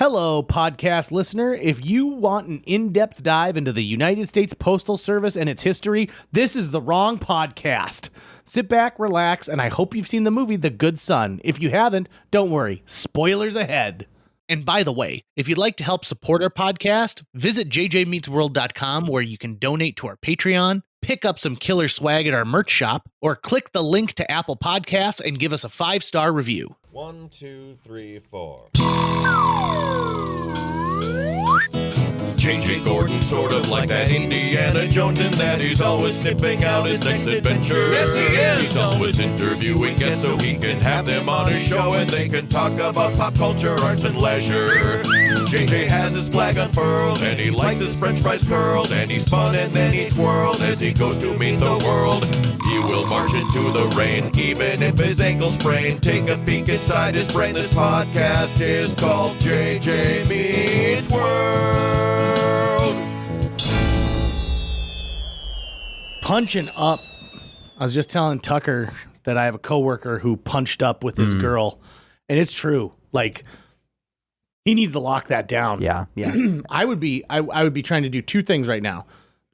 Hello, podcast listener. If you want an in-depth dive into the United States Postal Service and its history, this is the wrong podcast. Sit back, relax, and I hope you've seen the movie The Good Son. If you haven't, don't worry. Spoilers ahead. And by the way, if you'd like to help support our podcast, visit jjmeetsworld.com where you can donate to our Patreon, pick up some killer swag at our merch shop, or click the link to Apple Podcast and give us a 5-star review. 1, 2, 3, 4. JJ Gordon, sort of like that Indiana Jones, in that he's always sniffing out his next adventure. Yes, he is. He's always interviewing guests so he can have them on his show and they can talk about pop culture, arts, and leisure. JJ has his flag unfurled and he likes his french fries curled, and he's fun and then he twirls as he goes to meet the world. He will march into the rain even if his ankle sprained. Take a peek inside his brain. This podcast is called JJ Meets World. Punching up. I was just telling Tucker that I have a coworker who punched up with his girl, and it's true. Like, he needs to lock that down. Yeah. I would be trying to do two things right now.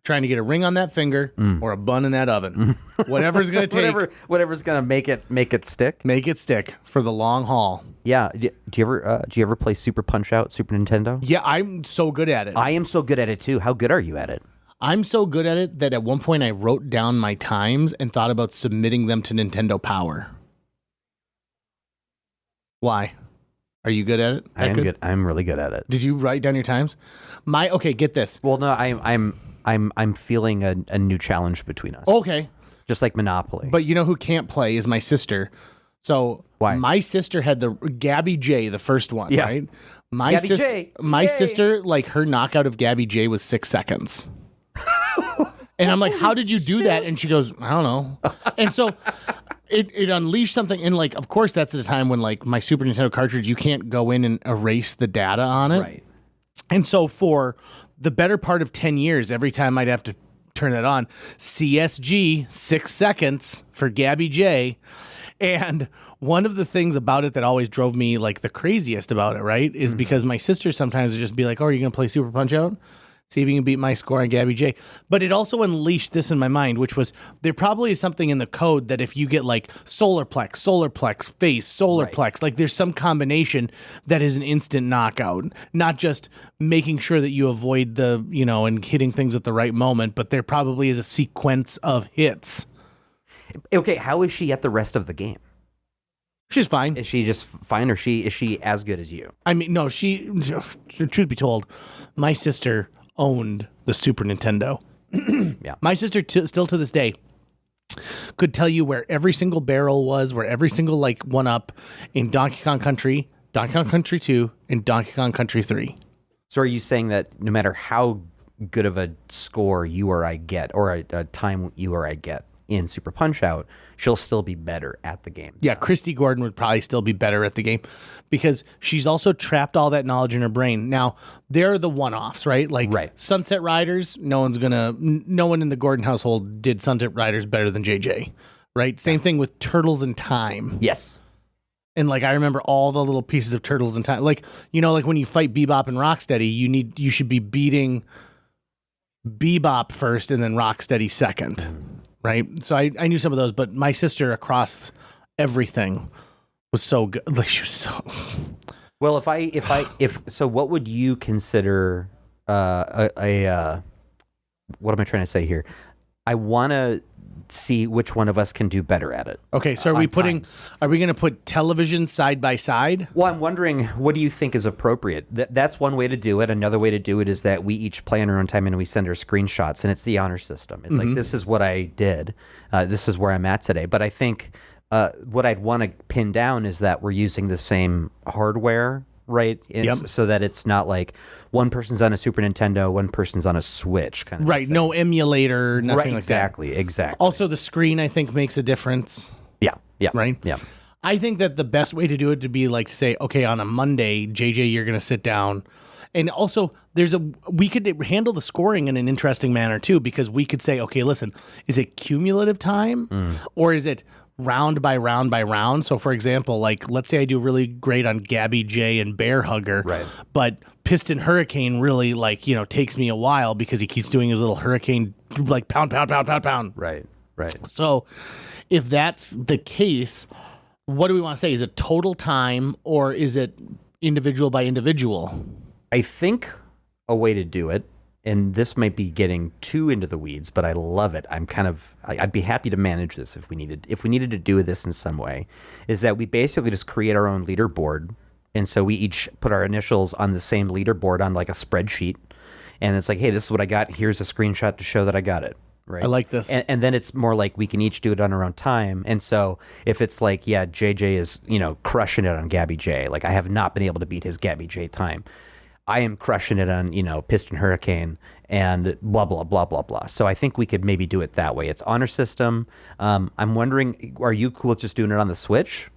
Trying to get a ring on that finger or a bun in that oven. Whatever's going to take. Whatever's going to make it stick. Make it stick for the long haul. Yeah. Do you ever play Super Punch-Out, Super Nintendo? Yeah, I'm so good at it. I am so good at it too. How good are you at it? I'm so good at it that at one point I wrote down my times and thought about submitting them to Nintendo Power. Why? Are you good at it? I am good. I'm really good at it. Did you write down your times? Okay, get this. Well, no, I'm feeling a new challenge between us. Okay. Just like Monopoly. But you know who can't play is my sister. So why? My sister had the Gabby Jay, the first one, Yeah. right? Gabby Jay. My Yay. sister, like her knockout of Gabby Jay was 6 seconds. And I'm like, how did you do that? And she goes, I don't know. And so it unleashed something. And like, of course, that's at a time when like my Super Nintendo cartridge, you can't go in and erase the data on it. Right. And so for the better part of 10 years, every time I'd have to turn that on, CSG, 6 seconds for Gabby Jay. And one of the things about it that always drove me like the craziest about it, right, is because my sister sometimes would just be like, oh, are you going to play Super Punch-Out? See if you can beat my score on Gabby Jay. But it also unleashed this in my mind, which was there probably is something in the code that if you get like solarplex, face, solarplex, like there's some combination that is an instant knockout. Not just making sure that you avoid the, and hitting things at the right moment, but there probably is a sequence of hits. Okay, how is she at the rest of the game? She's fine. Is she just fine, or is she as good as you? I mean, no, truth be told, my sister owned the Super Nintendo. Yeah. My sister still to this day could tell you where every single barrel was, where every single like one up in Donkey Kong Country, Donkey Kong Country 2, and Donkey Kong Country 3. So are you saying that no matter how good of a score you or I get, or a time you or I get in Super Punch-Out, she'll still be better at the game? Yeah, Chrissy Gordon would probably still be better at the game because she's also trapped all that knowledge in her brain. Now, they're the one-offs, right? Like Sunset Riders, no one in the Gordon household did Sunset Riders better than JJ, right? Same thing with Turtles in Time. Yes. And like I remember all the little pieces of Turtles in Time. Like, like when you fight Bebop and Rocksteady, you should be beating Bebop first and then Rocksteady second. Right. So I knew some of those, but my sister across everything was so good. Like she was so. Well, so what would you consider what am I trying to say here? I want to see which one of us can do better at it. Okay. So are we going to put television side by side? Well, I'm wondering, what do you think is appropriate? That's one way to do it. Another way to do it is that we each play on our own time and we send our screenshots, and it's the honor system. It's like, this is what I did. This is where I'm at today. But I think what I'd want to pin down is that we're using the same hardware, right? So that it's not like one person's on a Super Nintendo, one person's on a Switch kind of right. thing. No emulator, nothing like that. Exactly. Also, the screen, I think, makes a difference. Yeah. Right? Yeah. I think that the best way to do it to be like, say, okay, on a Monday, JJ, you're going to sit down. And also, we could handle the scoring in an interesting manner, too, because we could say, okay, listen, is it cumulative time or is it round by round by round. So, for example, like let's say I do really great on Gabby Jay and Bear Hugger, Right. but Piston Hurricane really like takes me a while because he keeps doing his little hurricane like pound pound pound pound pound. Right. Right. So, if that's the case, what do we want to say? Is it total time or is it individual by individual? I think a way to do it, and this might be getting too into the weeds, but I love it. I'd be happy to manage this if we needed to do this in some way, is that we basically just create our own leaderboard. And so we each put our initials on the same leaderboard on like a spreadsheet. And it's like, hey, this is what I got. Here's a screenshot to show that I got it. Right. I like this. And then it's more like we can each do it on our own time. And so if it's like, yeah, JJ is, crushing it on Gabby Jay. Like I have not been able to beat his Gabby Jay time. I am crushing it on, Piston Hurricane and blah, blah, blah, blah, blah. So I think we could maybe do it that way. It's honor system. I'm wondering, are you cool with just doing it on the Switch?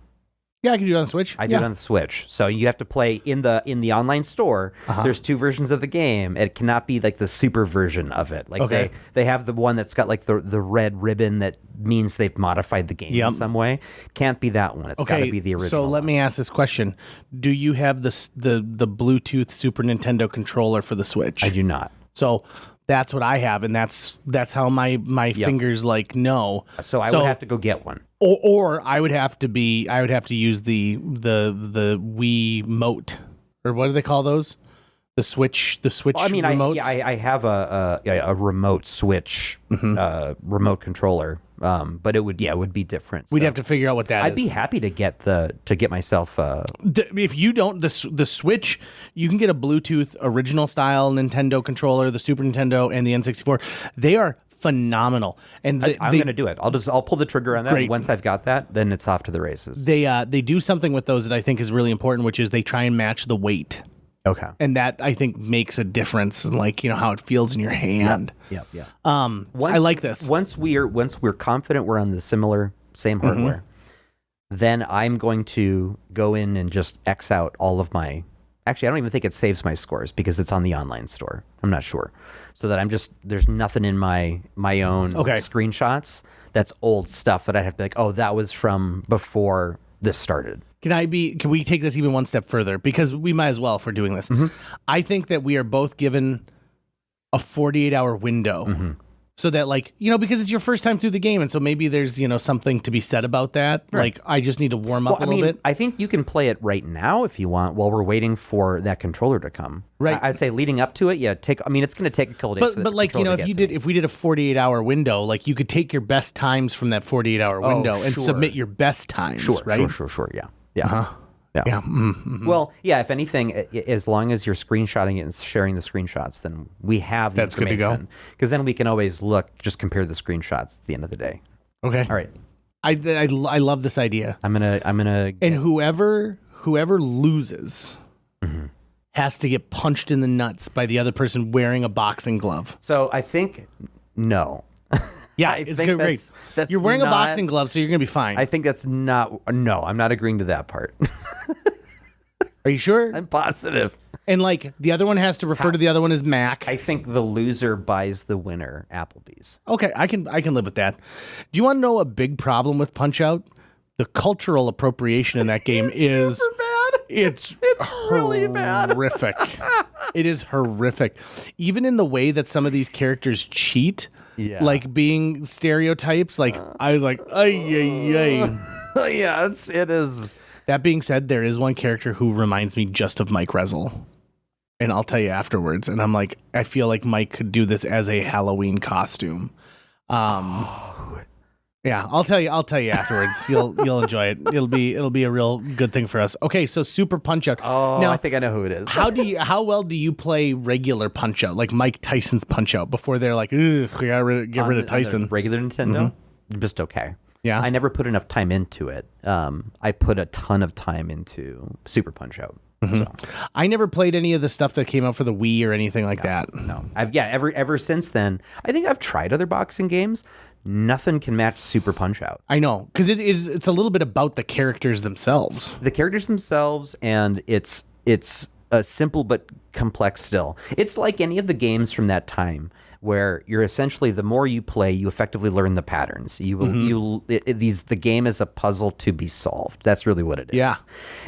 Yeah, I can do it on the Switch. I do it on the Switch. So you have to play in the online store. There's two versions of the game. It cannot be like the super version of it. Like they have the one that's got like the red ribbon that means they've modified the game in some way. Can't be that one. It's got to be the original. So let me ask this question: do you have the Bluetooth Super Nintendo controller for the Switch? I do not. So that's what I have, and that's how my fingers know. So I would have to go get one. Or I would have to use the Wii Mote, or what do they call those? The Switch remotes. I have a remote Switch remote controller, but it would be different. We'd have to figure out what that is. I'd be happy to get myself. If you don't, the Switch, you can get a Bluetooth original style Nintendo controller, the Super Nintendo, and the N64. They are phenomenal, and I'm going to do it. I'll pull the trigger on that. Great. Once I've got that, then it's off to the races. They do something with those that I think is really important, which is they try and match the weight. Okay. And that I think makes a difference in how it feels in your hand. Yeah. I like this. Once we're confident we're on the same hardware, then I'm going to go in and just X out all of my. Actually, I don't even think it saves my scores because it's on the online store. I'm not sure. So that there's nothing in my own screenshots that's old stuff that I'd have to be like, oh, that was from before this started. Can we take this even one step further? Because we might as well if we're doing this. I think that we are both given a 48-hour window. So that because it's your first time through the game, and so maybe there's, something to be said about that. Right. Like, I just need to warm up a little bit. I think you can play it right now if you want while we're waiting for that controller to come. Right. I'd say leading up to it, it's going to take a couple days. But if we did a 48-hour window, you could take your best times from that 48-hour window and submit your best times, right? Sure, yeah. Uh-huh. Yeah. Well, yeah, if anything, as long as you're screenshotting it and sharing the screenshots, then we have the information. Good to go. Because then we can always just compare the screenshots at the end of the day. Okay. All right. I love this idea. I'm gonna and whoever loses has to get punched in the nuts by the other person wearing a boxing glove. So I think no. Yeah, it's great. You're wearing a boxing glove, so you're going to be fine. I think that's not... No, I'm not agreeing to that part. Are you sure? I'm positive. And the other one has to refer to the other one as Mac. I think the loser buys the winner Applebee's. Okay, I can live with that. Do you want to know a big problem with Punch-Out? The cultural appropriation in that game is... super bad. It's really bad. Horrific. It is horrific. Even in the way that some of these characters cheat... Yeah. Being stereotypes, I was like, ay. Yeah, it is. That being said, there is one character who reminds me just of Mike Rezel. And I'll tell you afterwards. And I'm like, I feel like Mike could do this as a Halloween costume. Yeah, I'll tell you afterwards. You'll enjoy it. It'll be a real good thing for us. Okay, so Super Punch-Out. Oh, now, I think I know who it is. How well do you play regular Punch-Out, like Mike Tyson's Punch-Out, before they're like, ugh, we gotta get rid of Tyson? Regular Nintendo, just okay. Yeah, I never put enough time into it. I put a ton of time into Super Punch-Out. So. I never played any of the stuff that came out for the Wii or anything like that. No, ever since then, I think I've tried other boxing games. Nothing can match Super Punch-Out. I know, because it's a little bit about the characters themselves. The characters themselves, and it's a simple but complex still. It's like any of the games from that time where you're essentially, the more you play, you effectively learn the patterns. You will the game is a puzzle to be solved. That's really what it is. Yeah.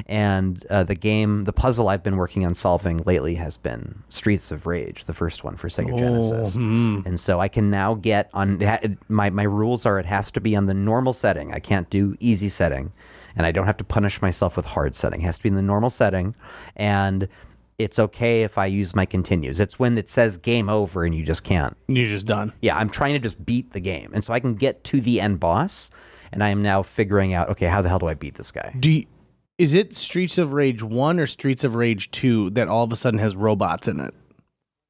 And the puzzle I've been working on solving lately has been Streets of Rage, the first one for Sega Genesis. And so I can now get on my rules are it has to be on the normal setting. I can't do easy setting, and I don't have to punish myself with hard setting. It has to be in the normal setting, and it's okay if I use my continues. It's when it says game over and you just can't. You're just done. Yeah, I'm trying to just beat the game. And so I can get to the end boss, and I am now figuring out, okay, how the hell do I beat this guy? Is it Streets of Rage 1 or Streets of Rage 2 that all of a sudden has robots in it?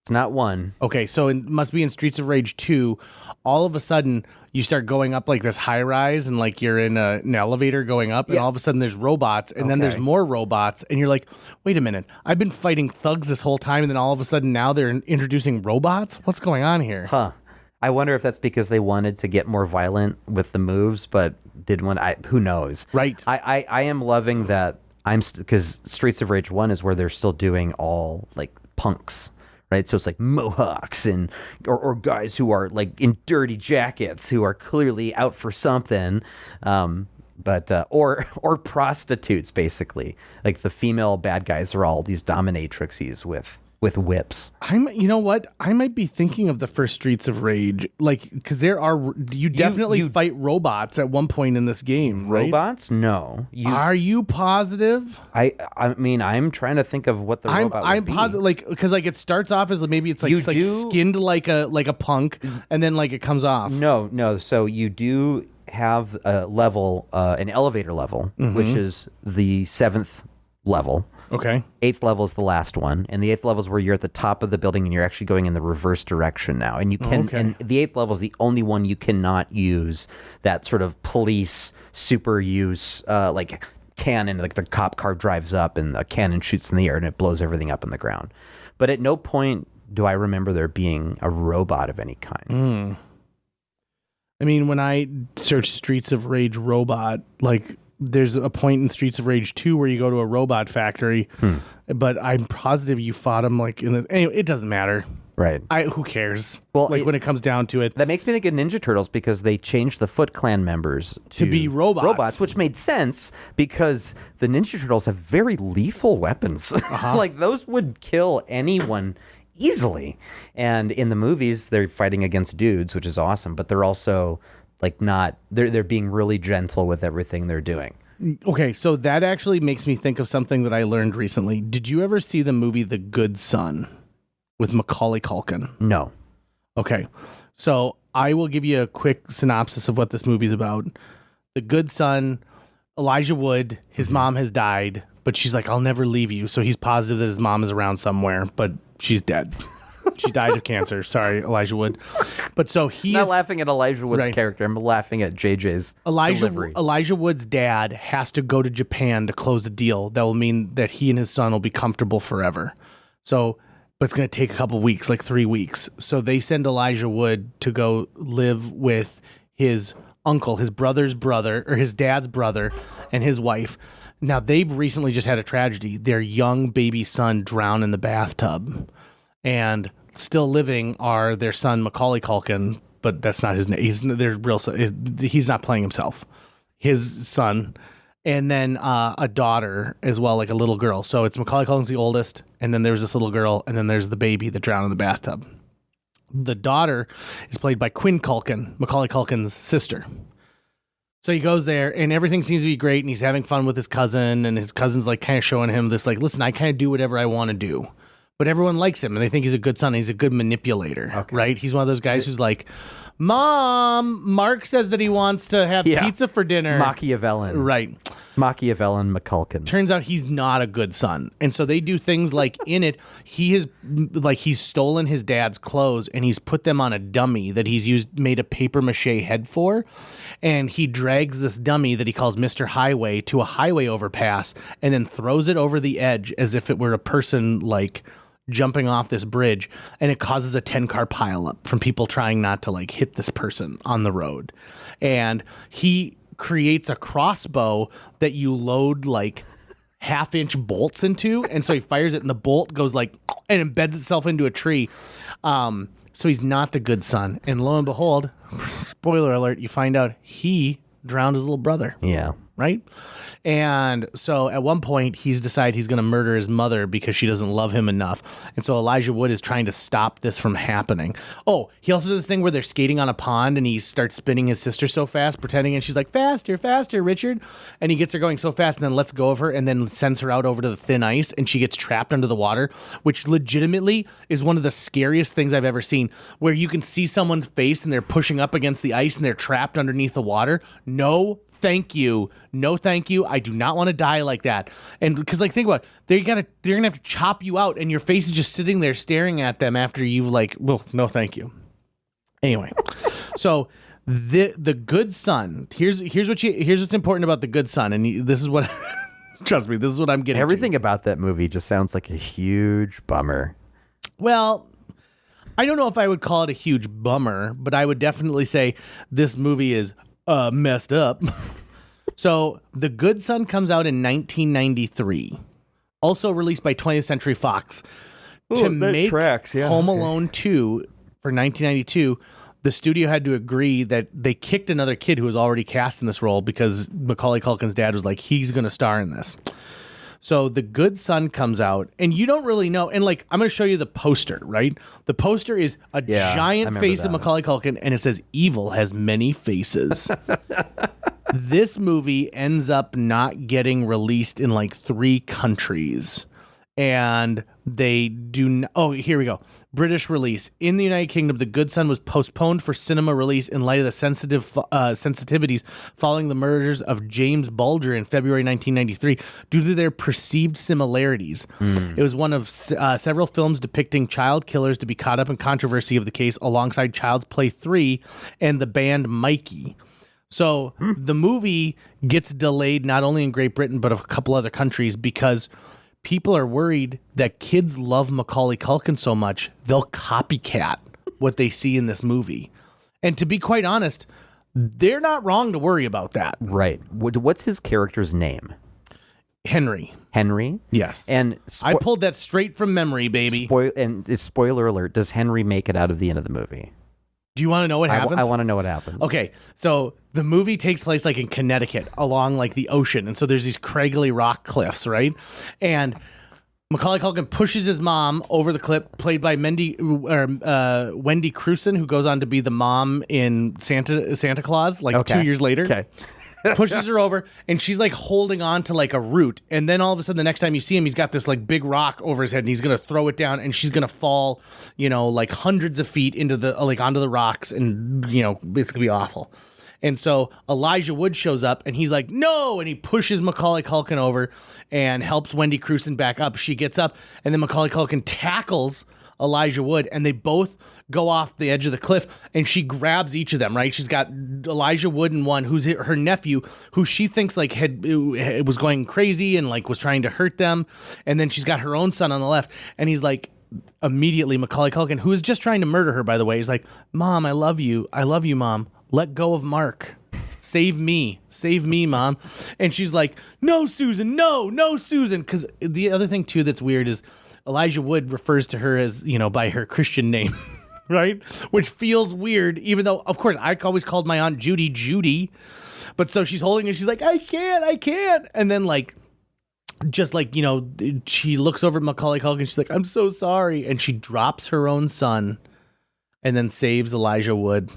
It's not 1. Okay, so it must be in Streets of Rage 2. All of a sudden, you start going up like this high rise, and like you're in an elevator going up, and all of a sudden there's robots, and then there's more robots, and you're like, wait a minute, I've been fighting thugs this whole time, and then all of a sudden now they're introducing robots? What's going on here? Huh. I wonder if that's because they wanted to get more violent with the moves, but didn't want. Who knows? Right. I am loving that. Because Streets of Rage 1 is where they're still doing all like punks. Right, so it's like mohawks or guys who are like in dirty jackets who are clearly out for something, or prostitutes basically. Like the female bad guys are all these dominatrixes with whips. You know what? I might be thinking of the first Streets of Rage, like because you definitely fight robots at one point in this game, right? Robots? No. Are you positive? I mean, I'm trying to think of what the robot would be. I'm positive, like because like it starts off as maybe it's like skinned like a punk, and then like it comes off. No. So you do have a level, an elevator level, which is the 7th level. Okay. 8th level is the last one, and the 8th level is where you're at the top of the building and you're actually going in the reverse direction now. And you can, and the 8th level is the only one you cannot use that sort of police super use, like cannon, like the cop car drives up and a cannon shoots in the air and it blows everything up in the ground. But at no point do I remember there being a robot of any kind. I mean, when I search Streets of Rage robot, like there's a point in Streets of Rage 2 where you go to a robot factory, but I'm positive you fought him like in this. Anyway, it doesn't matter. Right. Who cares? Well, like when it comes down to it. That makes me think of Ninja Turtles because they changed the Foot Clan members to be robots. which made sense because the Ninja Turtles have very lethal weapons. Like those would kill anyone easily. And in the movies, they're fighting against dudes, which is awesome, but they're also like they're being really gentle with everything they're doing. Okay, so that actually makes me think of something that I learned recently. Did you ever see the movie The Good Son with Macaulay Culkin? No. Okay, so I will give you a quick synopsis of what this movie's about. The Good Son, Elijah Wood, his mom has died, but she's like, I'll never leave you. So he's positive that his mom is around somewhere, but she's dead. She died of cancer. Sorry, Elijah Wood. But so he's not laughing at Elijah Wood's character. I'm laughing at JJ's delivery. Elijah Wood's dad has to go to Japan to close a deal that will mean that he and his son will be comfortable forever. So, but it's going to take a couple weeks, like 3 weeks. So they send Elijah Wood to go live with his uncle, his brother's brother, or his dad's brother, and his wife. Now, they've recently just had a tragedy. Their young baby son drowned in the bathtub. And still living are their son, Macaulay Culkin, but that's not his name. He's their real son. He's not playing himself. His son, and then a daughter as well, like a little girl. So it's Macaulay Culkin's the oldest, and then there's this little girl, and then there's the baby that drowned in the bathtub. The daughter is played by Quinn Culkin, Macaulay Culkin's sister. So he goes there, and everything seems to be great, and he's having fun with his cousin, and his cousin's like kind of showing him this, like, listen, I kind of do whatever I want to do. But everyone likes him, and they think he's a good son. He's a good manipulator, right? He's one of those guys who's like, Mom, Mark says that he wants to have pizza for dinner. Machiavellian. Right. Machiavellian McCulkin. Turns out he's not a good son. And so they do things like in it, he's stolen his dad's clothes, and he's put them on a dummy that he's made a paper mache head for. And he drags this dummy that he calls Mr. Highway to a highway overpass and then throws it over the edge as if it were a person like jumping off this bridge, and it causes a 10-car pileup from people trying not to like hit this person on the road. And he creates a crossbow that you load like half-inch bolts into, and so he fires it, and the bolt goes like and embeds itself into a tree. So he's not the good son, and lo and behold, spoiler alert, you find out he drowned his little brother. Yeah. Right? And so at one point, he's decided he's going to murder his mother because she doesn't love him enough. And so Elijah Wood is trying to stop this from happening. Oh, he also does this thing where they're skating on a pond and he starts spinning his sister so fast, pretending, and she's like, faster, faster, Richard. And he gets her going so fast and then lets go of her and then sends her out over to the thin ice and she gets trapped under the water, which legitimately is one of the scariest things I've ever seen, where you can see someone's face and they're pushing up against the ice and they're trapped underneath the water. No, thank you. No, thank you. I do not want to die like that. And because, like, think about it, they're gonna have to chop you out, and your face is just sitting there staring at them after you've well, no, thank you. Anyway, so the good son. Here's what's important about the good son, and this is what. Trust me, this is what I'm getting. Everything about that movie just sounds like a huge bummer. Well, I don't know if I would call it a huge bummer, but I would definitely say this movie is messed up. So The Good Son comes out in 1993, also released by 20th Century Fox. To make Home Alone 2 for 1992, the studio had to agree that they kicked another kid who was already cast in this role because Macaulay Culkin's dad was like, he's going to star in this. So The Good Son comes out, and you don't really know. And, like, I'm going to show you the poster, right? The poster is a giant face of Macaulay Culkin, and it says, evil has many faces. This movie ends up not getting released in, like, 3 countries. And they do... Oh, here we go. British release. In the United Kingdom, The Good Son was postponed for cinema release in light of the sensitivities following the murders of James Bulger in February 1993 due to their perceived similarities. It was one of several films depicting child killers to be caught up in controversy of the case alongside Child's Play 3 and the band Mikey. So the movie gets delayed not only in Great Britain, but a couple other countries because people are worried that kids love Macaulay Culkin so much, they'll copycat what they see in this movie. And to be quite honest, they're not wrong to worry about that. Right. What's his character's name? Henry. Henry? Yes. And I pulled that straight from memory, baby. Spoiler alert, does Henry make it out of the end of the movie? Do you want to know what happens? I want to know what happens. Okay, so the movie takes place like in Connecticut along like the ocean. And so there's these craggly rock cliffs, right? And Macaulay Culkin pushes his mom over the cliff, played by Wendy Crewson, who goes on to be the mom in Santa Claus, like 2 years later. Okay. Pushes her over, and she's like holding on to like a root. And then all of a sudden, the next time you see him, he's got this like big rock over his head, and he's gonna throw it down, and she's gonna fall, like hundreds of feet into the onto the rocks, and it's gonna be awful. And so Elijah Wood shows up, and he's like, no, and he pushes Macaulay Culkin over and helps Wendy Crewson back up. She gets up, and then Macaulay Culkin tackles Elijah Wood, and they both go off the edge of the cliff, and she grabs each of them, right? She's got Elijah Wood in one, who's her nephew, who she thinks like was going crazy and like was trying to hurt them. And then she's got her own son on the left, and he's like, immediately Macaulay Culkin, who is just trying to murder her, by the way, he's like, Mom, I love you, Mom. Let go of Mark. Save me, Mom. And she's like, no, Susan, no, Susan. Because the other thing too that's weird is Elijah Wood refers to her as, by her Christian name, right? Which feels weird, even though, of course, I always called my Aunt Judy. But so she's holding it, she's like, I can't. And then she looks over at Macaulay Culkin, she's like, I'm so sorry. And she drops her own son and then saves Elijah Wood.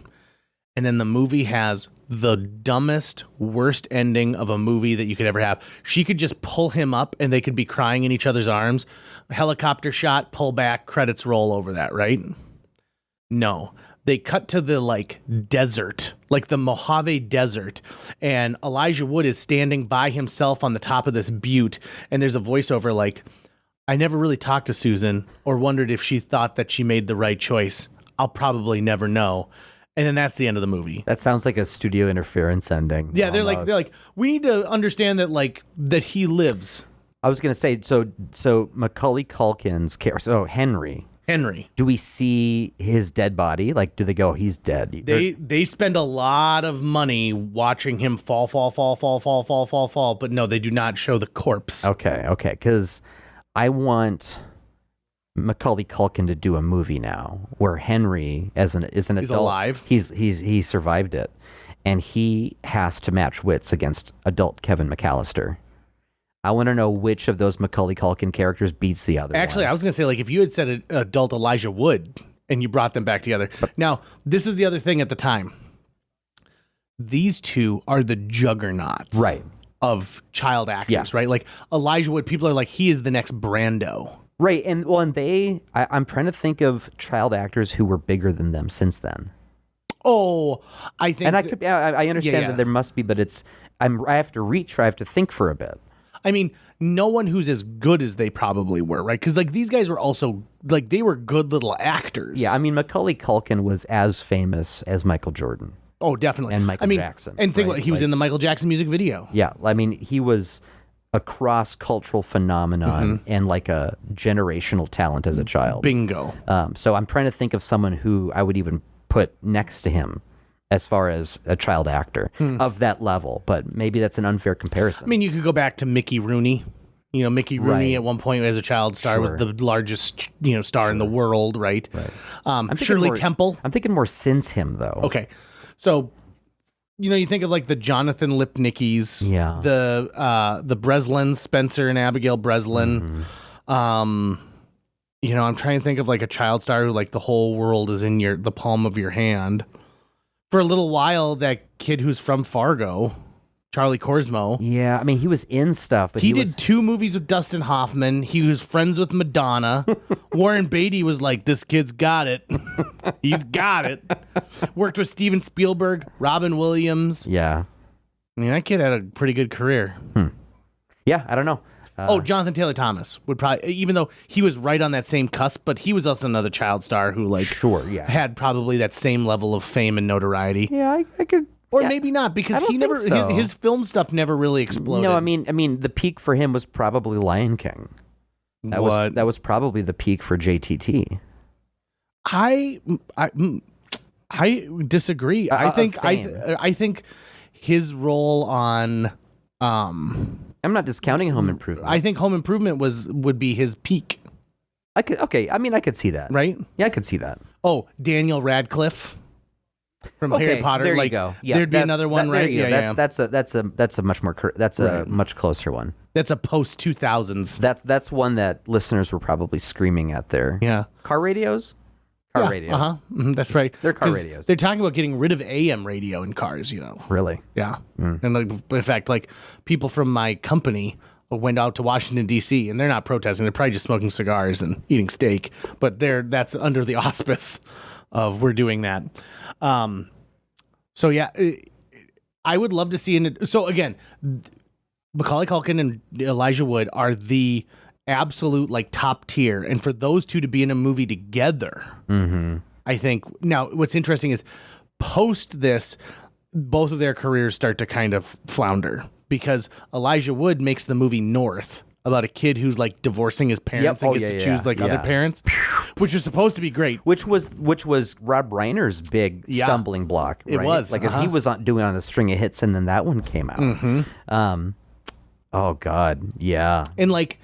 And then the movie has the dumbest, worst ending of a movie that you could ever have. She could just pull him up and they could be crying in each other's arms. Helicopter shot, pull back, credits roll over that, right? No. They cut to the desert, like the Mojave Desert, and Elijah Wood is standing by himself on the top of this butte, and there's a voiceover like, I never really talked to Susan or wondered if she thought that she made the right choice. I'll probably never know. And then that's the end of the movie. That sounds like a studio interference ending. Yeah, they're like, we need to understand that that he lives. I was gonna say, so Macaulay Culkin's character, so Henry, Henry. Do we see his dead body? Like, do they go, he's dead? They spend a lot of money watching him fall, but no, they do not show the corpse. Okay, because I want Macaulay Culkin to do a movie now where Henry, is an adult, He's alive. He survived it, and he has to match wits against adult Kevin McCallister. I want to know which of those Macaulay Culkin characters beats the other. Actually, one. I was going to say, like, if you had said adult Elijah Wood and you brought them back together. Now, this was the other thing at the time. These two are the juggernauts, right, of child actors, right? Like Elijah Wood, people are like, he is the next Brando. Right, and I'm trying to think of child actors who were bigger than them since then. Oh, I think, and I understand that there must be, but I have to think for a bit. I mean, no one who's as good as they probably were, right? Because like these guys were also like they were good little actors. Yeah, I mean, Macaulay Culkin was as famous as Michael Jordan. Oh, definitely, and Michael Jackson. And think he was in the Michael Jackson music video. Yeah, I mean, he was a cross-cultural phenomenon and like a generational talent as a child. Bingo. So I'm trying to think of someone who I would even put next to him as far as a child actor of that level, but maybe that's an unfair comparison. I mean, you could go back to Mickey Rooney. You know, Mickey Rooney at one point as a child star was the largest, star in the world, right? Shirley Temple. I'm thinking more since him, though. Okay. So, you think of like the Jonathan Lipnickies, the Breslins, Spencer and Abigail Breslin. I'm trying to think of like a child star who like the whole world is in the palm of your hand. For a little while, that kid who's from Fargo, Charlie Korsmo. Yeah, I mean, he was in stuff, but he did 2 movies with Dustin Hoffman. He was friends with Madonna. Warren Beatty was like, this kid's got it. He's got it. Worked with Steven Spielberg, Robin Williams. Yeah. I mean, that kid had a pretty good career. Yeah, I don't know. Jonathan Taylor Thomas would probably, even though he was right on that same cusp, but he was also another child star who had probably that same level of fame and notoriety. Yeah, I could. Or maybe not, because his film stuff never really exploded. No, I mean, the peak for him was probably Lion King. That was probably the peak for JTT. I disagree. I think his role on I'm not discounting Home Improvement. I think Home Improvement would be his peak. I could see that. Right? Yeah, I could see that. Oh, Daniel Radcliffe from Harry Potter. There you go. Yeah, there'd be another one, right? Yeah, that's a much more a much closer one. That's a post 2000s. That's one that listeners were probably screaming at their car radios. Car radios. That's right. They're car radios. They're talking about getting rid of AM radio in cars, Really? Yeah. And in fact, like people from my company went out to Washington, D.C., and they're not protesting. They're probably just smoking cigars and eating steak. But that's under the auspice of we're doing that. So, yeah, I would love to see So, again, Macaulay Culkin and Elijah Wood are the absolute like top tier, and for those two to be in a movie together, I think. Now what's interesting is post this, both of their careers start to kind of flounder, because Elijah Wood makes the movie North about a kid who's like divorcing his parents and gets to choose other parents, which was supposed to be great, which was Rob Reiner's big stumbling block, right? It was as he was doing on a string of hits, and then that one came out. Oh god, yeah. And like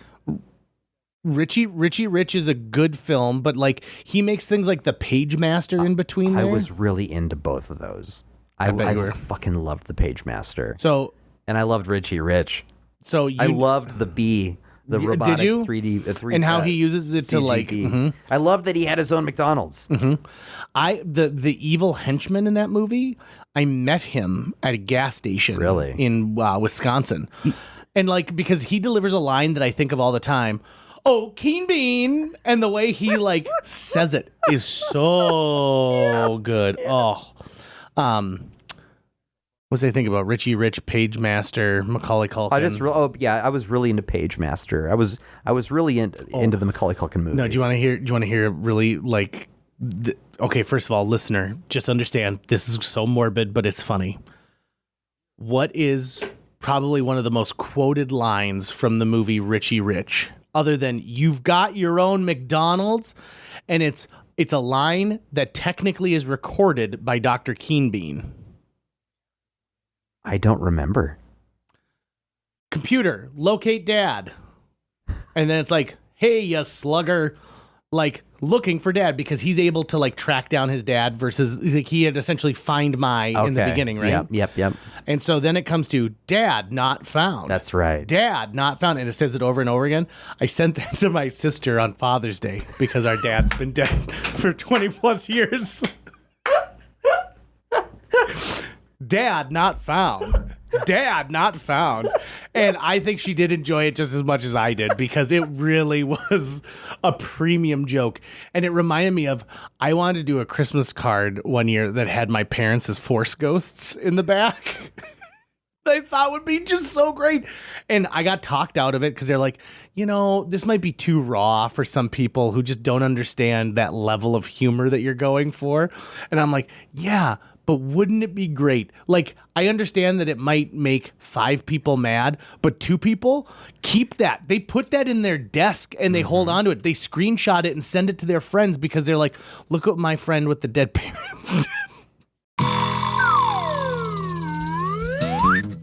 Richie Rich is a good film, but like he makes things like the Pagemaster in between there. I was really into both of those. I fucking loved the Pagemaster. So, and I loved Richie Rich. So I loved the Bee, the robotic 3D, and how he uses it to like. I love that he had his own McDonald's. The evil henchman in that movie, I met him at a gas station, in Wisconsin, and like because he delivers a line that I think of all the time. Oh, Keen Bean, and the way he like says it is so good. Oh, what's I think about Richie Rich, Pagemaster, Macaulay Culkin? I was really into Pagemaster. I was really into the Macaulay Culkin movies. No, do you want to hear really like? Okay, first of all, listener, just understand this is so morbid, but it's funny. What is probably one of the most quoted lines from the movie Richie Rich other than "You've got your own McDonald's," and it's a line that technically is recorded by Dr. Keenbean. I don't remember. Computer, locate Dad. And then it's like, "Hey, you slugger," like looking for Dad, because he's able to like track down his dad versus like he had essentially find my in the beginning, right? Yep. And so then it comes to "Dad not found." That's right. Dad not found. And it says it over and over again. I sent that to my sister on Father's Day because our dad's been dead for 20 plus years. Dad not found. Dad not found. And I think she did enjoy it just as much as I did, because it really was a premium joke. And it reminded me of, I wanted to do a Christmas card one year that had my parents as Force ghosts in the back. I thought would be just so great. And I got talked out of it because they're like, this might be too raw for some people who just don't understand that level of humor that you're going for. And I'm like, yeah, but wouldn't it be great? Like, I understand that it might make 5 people mad, but 2 people, keep that. They put that in their desk and they hold on to it. They screenshot it and send it to their friends because they're like, look what my friend with the dead parents did.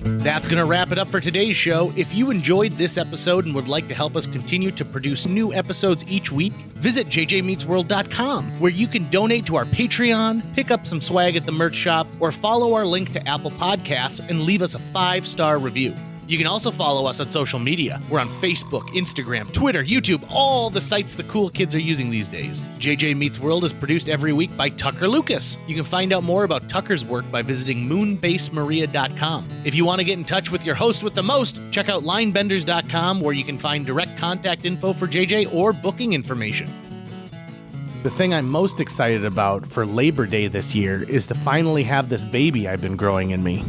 That's going to wrap it up for today's show. If you enjoyed this episode and would like to help us continue to produce new episodes each week, visit jjmeetsworld.com, where you can donate to our Patreon, pick up some swag at the merch shop, or follow our link to Apple Podcasts and leave us a 5-star review. You can also follow us on social media. We're on Facebook, Instagram, Twitter, YouTube, all the sites the cool kids are using these days. JJ Meets World is produced every week by Tucker Lucas. You can find out more about Tucker's work by visiting moonbasemaria.com. If you want to get in touch with your host with the most, check out linebenders.com, where you can find direct contact info for JJ or booking information. The thing I'm most excited about for Labor Day this year is to finally have this baby I've been growing in me.